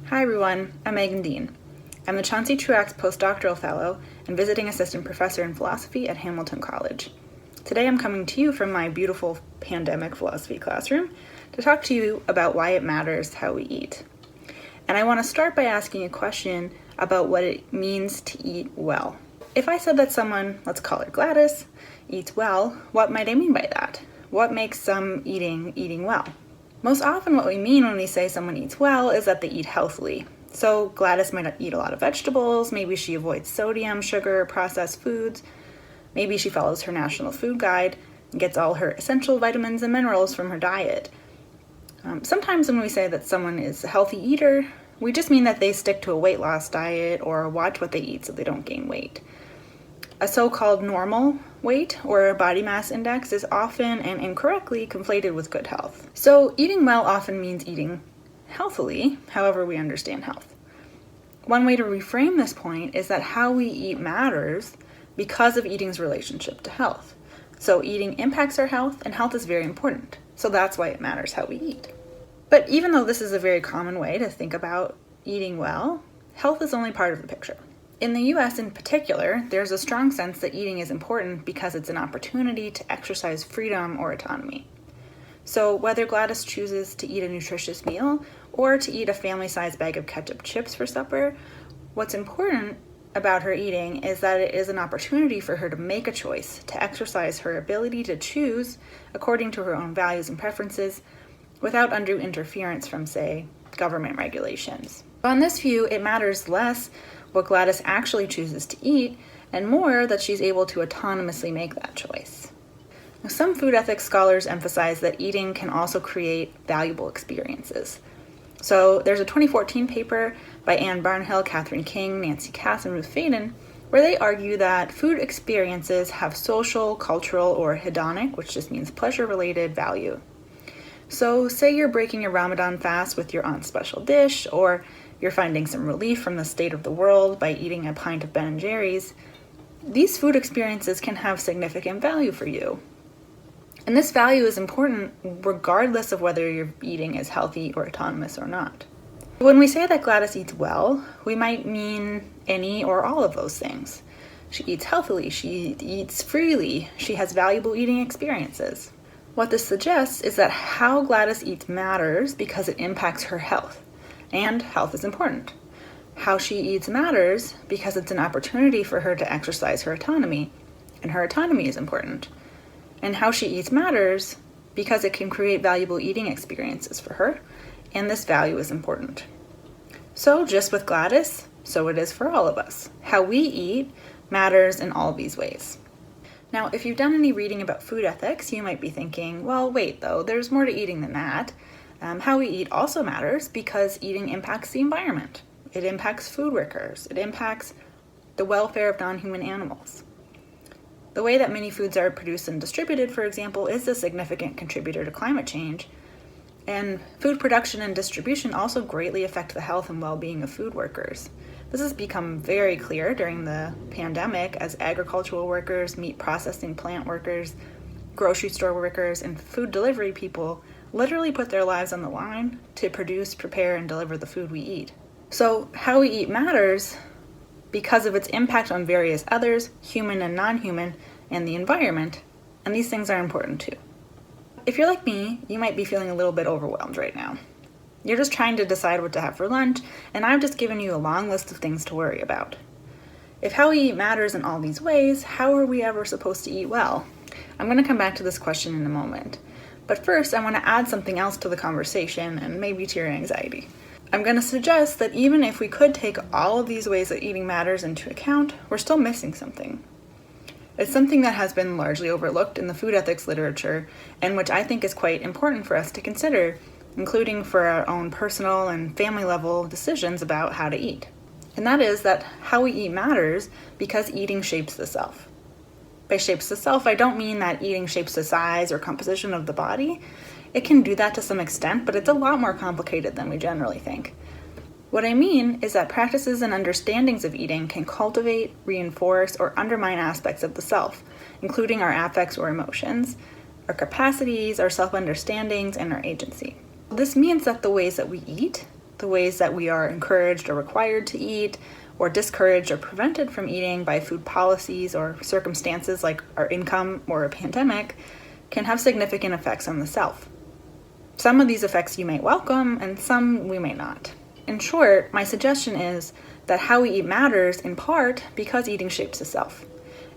Hi everyone, I'm Megan Dean. I'm the Chauncey Truax Postdoctoral Fellow and Visiting Assistant Professor in Philosophy at Hamilton College. Today I'm coming to you from my beautiful pandemic philosophy classroom to talk to you about why it matters how we eat. And I want to start by asking a question about what it means to eat well. If I said that someone, let's call her Gladys, eats well, what might I mean by that? What makes some eating well? Most often what we mean when we say someone eats well is that they eat healthily. So Gladys might eat a lot of vegetables, maybe she avoids sodium, sugar, processed foods, maybe she follows her national food guide and gets all her essential vitamins and minerals from her diet. Sometimes when we say that someone is a healthy eater, we just mean that they stick to a weight loss diet or watch what they eat so they don't gain weight. A so-called normal weight or body mass index is often and incorrectly conflated with good health. So eating well often means eating healthily, however we understand health. One way to reframe this point is that how we eat matters because of eating's relationship to health. So eating impacts our health, and health is very important. So that's why it matters how we eat. But even though this is a very common way to think about eating well, health is only part of the picture. In the US in particular, there's a strong sense that eating is important because it's an opportunity to exercise freedom or autonomy. So whether Gladys chooses to eat a nutritious meal or to eat a family-sized bag of ketchup chips for supper, what's important about her eating is that it is an opportunity for her to make a choice, to exercise her ability to choose according to her own values and preferences without undue interference from, say, government regulations. On this view, it matters less what Gladys actually chooses to eat, and more that she's able to autonomously make that choice. Now, some food ethics scholars emphasize that eating can also create valuable experiences. So there's a 2014 paper by Anne Barnhill, Catherine King, Nancy Cass, and Ruth Faden, where they argue that food experiences have social, cultural, or hedonic, which just means pleasure-related value. So say you're breaking your Ramadan fast with your aunt's special dish, or you're finding some relief from the state of the world by eating a pint of Ben & Jerry's. These food experiences can have significant value for you. And this value is important regardless of whether your eating is healthy or autonomous or not. When we say that Gladys eats well, we might mean any or all of those things. She eats healthily, she eats freely, she has valuable eating experiences. What this suggests is that how Gladys eats matters because it impacts her health. And health is important. How she eats matters because it's an opportunity for her to exercise her autonomy, and her autonomy is important. And how she eats matters because it can create valuable eating experiences for her, and this value is important. So just with Gladys, so it is for all of us. How we eat matters in all these ways. Now, if you've done any reading about food ethics, you might be thinking, well, wait though, there's more to eating than that. How we eat also matters because eating impacts the environment. It impacts food workers. It impacts the welfare of non-human animals. The way that many foods are produced and distributed, for example, is a significant contributor to climate change. And food production and distribution also greatly affect the health and well-being of food workers. This has become very clear during the pandemic as agricultural workers, meat processing plant workers, grocery store workers, and food delivery people literally put their lives on the line to produce, prepare, and deliver the food we eat. So how we eat matters because of its impact on various others, human and non-human, and the environment, and these things are important too. If you're like me, you might be feeling a little bit overwhelmed right now. You're just trying to decide what to have for lunch, and I've just given you a long list of things to worry about. If how we eat matters in all these ways, how are we ever supposed to eat well? I'm going to come back to this question in a moment. But first, I want to add something else to the conversation and maybe to your anxiety. I'm going to suggest that even if we could take all of these ways that eating matters into account, we're still missing something. It's something that has been largely overlooked in the food ethics literature and which I think is quite important for us to consider, including for our own personal and family level decisions about how to eat. And that is that how we eat matters because eating shapes the self. By shapes the self, I don't mean that eating shapes the size or composition of the body. It can do that to some extent, but it's a lot more complicated than we generally think. What I mean is that practices and understandings of eating can cultivate, reinforce, or undermine aspects of the self, including our affects or emotions, our capacities, our self-understandings, and our agency. This means that the ways that we eat the ways that we are encouraged or required to eat, or discouraged or prevented from eating by food policies or circumstances like our income or a pandemic, can have significant effects on the self. Some of these effects you may welcome, and some we may not. In short, my suggestion is that how we eat matters in part because eating shapes the self,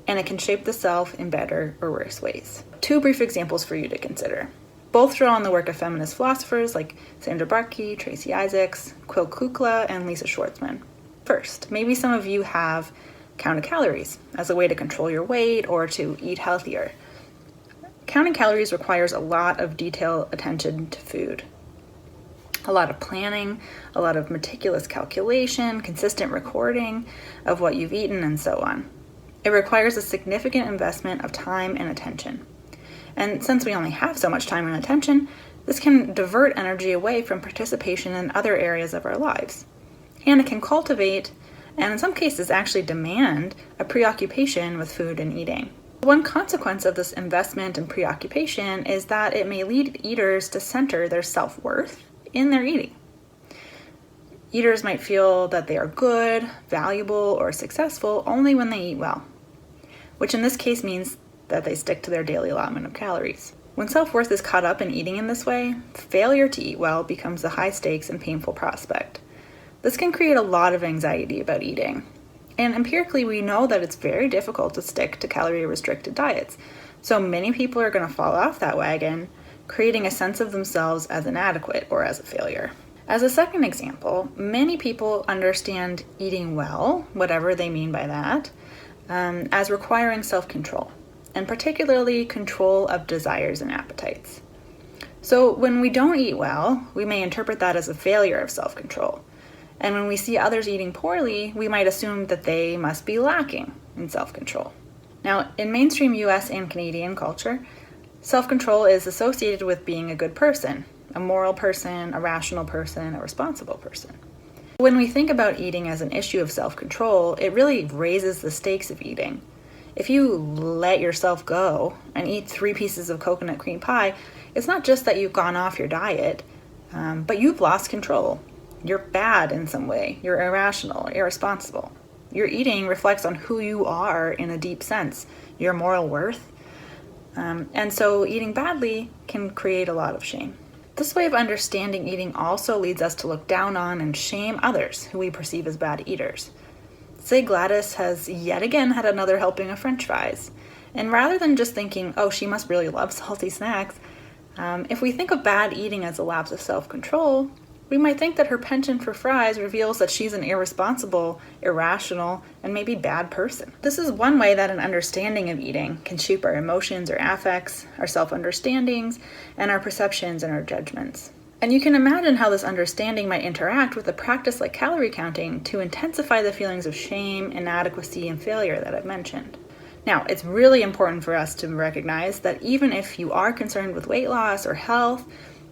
and it can shape the self in better or worse ways. Two brief examples for you to consider. Both draw on the work of feminist philosophers like Sandra Barkey, Tracy Isaacs, Quill Kukla, and Lisa Schwartzman. First, maybe some of you have counted calories as a way to control your weight or to eat healthier. Counting calories requires a lot of detailed attention to food. A lot of planning, a lot of meticulous calculation, consistent recording of what you've eaten, and so on. It requires a significant investment of time and attention. And since we only have so much time and attention, this can divert energy away from participation in other areas of our lives. And it can cultivate, and in some cases actually demand, a preoccupation with food and eating. One consequence of this investment and preoccupation is that it may lead eaters to center their self-worth in their eating. Eaters might feel that they are good, valuable, or successful only when they eat well, which in this case means that they stick to their daily allotment of calories. When self-worth is caught up in eating in this way, failure to eat well becomes a high-stakes and painful prospect. This can create a lot of anxiety about eating. And empirically, we know that it's very difficult to stick to calorie-restricted diets. So many people are going to fall off that wagon, creating a sense of themselves as inadequate or as a failure. As a second example, many people understand eating well, whatever they mean by that, as requiring self-control, and particularly control of desires and appetites. So when we don't eat well, we may interpret that as a failure of self-control. And when we see others eating poorly, we might assume that they must be lacking in self-control. Now, in mainstream US and Canadian culture, self-control is associated with being a good person, a moral person, a rational person, a responsible person. When we think about eating as an issue of self-control, it really raises the stakes of eating. If you let yourself go and eat 3 pieces of coconut cream pie, it's not just that you've gone off your diet, but you've lost control. You're bad in some way. You're irrational, irresponsible. Your eating reflects on who you are in a deep sense, your moral worth. And so eating badly can create a lot of shame. This way of understanding eating also leads us to look down on and shame others who we perceive as bad eaters. Say Gladys has yet again had another helping of French fries. And rather than just thinking, oh, she must really love salty snacks, if we think of bad eating as a lapse of self-control, we might think that her penchant for fries reveals that she's an irresponsible, irrational, and maybe bad person. This is one way that an understanding of eating can shape our emotions or affects, our self-understandings, and our perceptions and our judgments. And you can imagine how this understanding might interact with a practice like calorie counting to intensify the feelings of shame, inadequacy, and failure that I've mentioned. Now, it's really important for us to recognize that even if you are concerned with weight loss or health,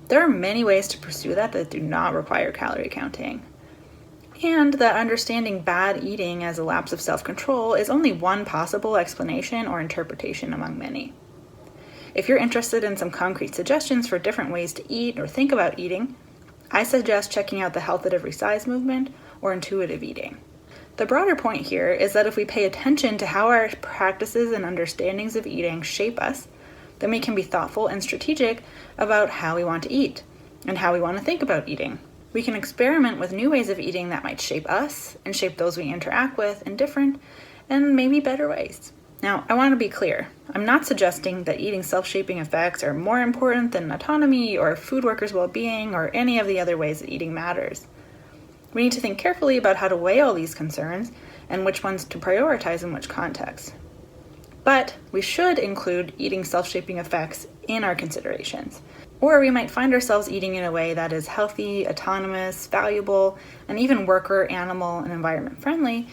there are many ways to pursue that do not require calorie counting. And that understanding bad eating as a lapse of self-control is only one possible explanation or interpretation among many. If you're interested in some concrete suggestions for different ways to eat or think about eating, I suggest checking out the Health at Every Size movement or intuitive eating. The broader point here is that if we pay attention to how our practices and understandings of eating shape us, then we can be thoughtful and strategic about how we want to eat and how we want to think about eating. We can experiment with new ways of eating that might shape us and shape those we interact with in different and maybe better ways. Now, I want to be clear. I'm not suggesting that eating self-shaping effects are more important than autonomy or food workers' well-being or any of the other ways that eating matters. We need to think carefully about how to weigh all these concerns and which ones to prioritize in which context. But we should include eating self-shaping effects in our considerations. Or we might find ourselves eating in a way that is healthy, autonomous, valuable, and even worker, animal, and environment friendly,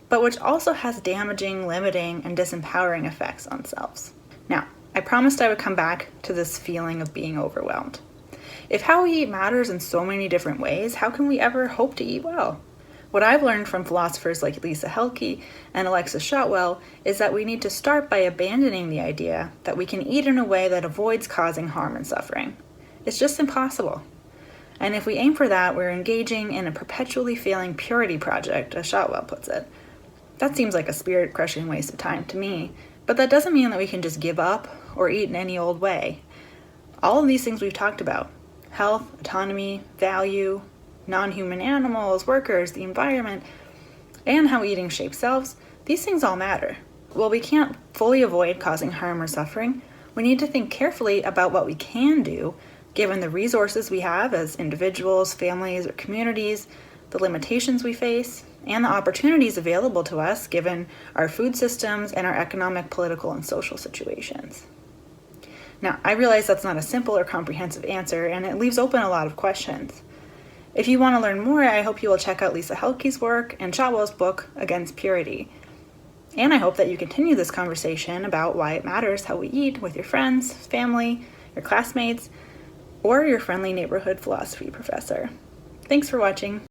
but which also has damaging, limiting, and disempowering effects on selves. Now, I promised I would come back to this feeling of being overwhelmed. If how we eat matters in so many different ways, how can we ever hope to eat well? What I've learned from philosophers like Lisa Helke and Alexis Shotwell is that we need to start by abandoning the idea that we can eat in a way that avoids causing harm and suffering. It's just impossible. And if we aim for that, we're engaging in a perpetually failing purity project, as Shotwell puts it. That seems like a spirit-crushing waste of time to me, but that doesn't mean that we can just give up or eat in any old way. All of these things we've talked about, health, autonomy, value, non-human animals, workers, the environment, and how eating shapes selves, these things all matter. While we can't fully avoid causing harm or suffering, we need to think carefully about what we can do given the resources we have as individuals, families, or communities, the limitations we face, and the opportunities available to us given our food systems and our economic, political, and social situations. Now, I realize that's not a simple or comprehensive answer, and it leaves open a lot of questions. If you want to learn more, I hope you will check out Lisa Helke's work and Shotwell's book, Against Purity. And I hope that you continue this conversation about why it matters how we eat with your friends, family, your classmates, or your friendly neighborhood philosophy professor. Thanks for watching.